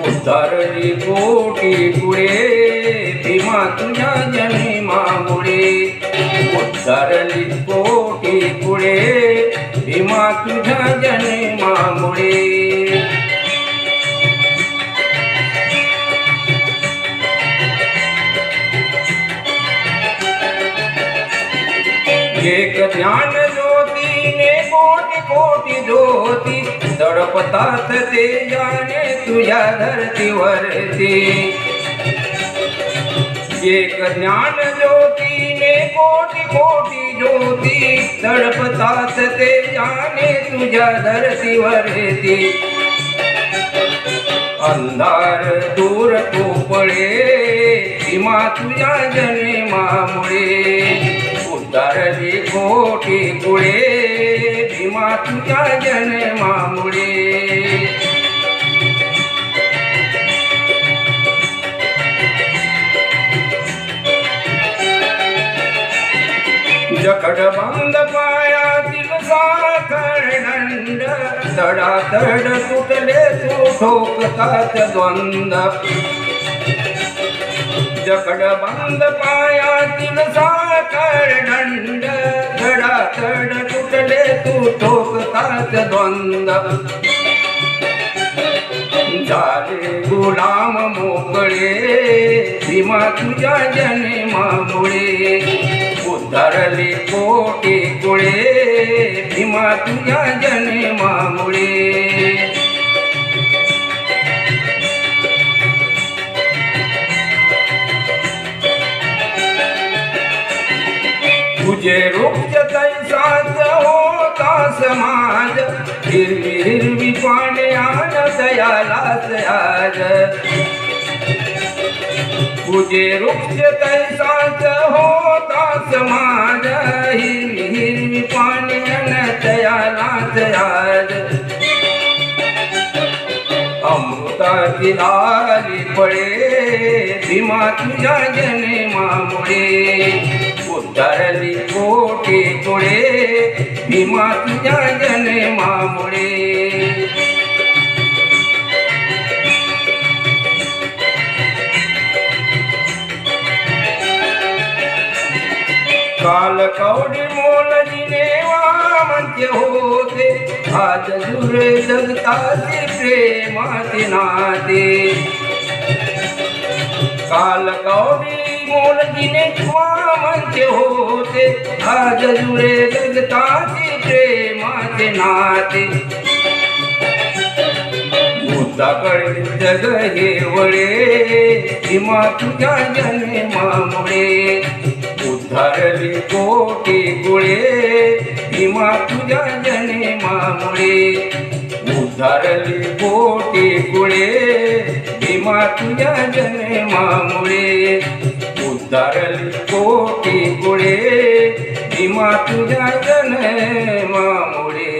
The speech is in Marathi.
उद्धारली कोटी पुढे भीमा तुझ्या जन्मामुळे उद्धारली कोटी पुढे भीमा तुझ्या जन्मामुळे एक ज्ञान ज्योतीने कोटी कोटी ज्योती तडपतात ते जाणे तुझ्या धरतीवरती एक ज्ञान ज्योतीने कोटी कोटी ज्योती तडपतात ते जाणे तुझ्या धरतीवरती अंधार दूर तो पळे भीमा तुझ्या जन्मामुळे उद्धारली कोटी पुढे भीमा तुझ्या जन्मामुळे जखड बंद पायातील साखर दंड धडाधड तुटले तू ठोकतात द्वंद जखड बंद पायातील साखर दंड धडाधड तुटले तू ठोकतात द्वंद झाले गुलाम मोकळे भीमा तुझ्या जन्मामुळे उद्धारली कोटी पुढे भीमा तुझ्या जन्मामुळे तुझे वृक्ष तैसाच होता समाज हिरवी हिरवी पाण्यान दयालाच आज तुझे वृक्ष तैसाच होता समाज हिरवी हिरवी पाण्यान दयालाच आज अमृताची आली पळे भीमा तुझ्या जन्मामुळे उद्धारली कोटी पुढे भीमा तुझ्या जन्मामुळे काल कवडी मोलजीने वामंत्य होते आज जुरे जगताचे प्रेमाचे नाते काल कवडी मोलजीने वामंत्य होते आज जुरे जगताचे प्रेमाचे नाते भूताकडे जग हे वळे भीमा तुझ्या जन्मामुळे उद्धारली कोटी पुढे भीमा तुझ्या जन्मामुळे उद्धारली कोटी पुढे भीमा तुझ्या जन्मामुळे उद्धारली कोटी पुढे भीमा तुझ्या जन्मामुळे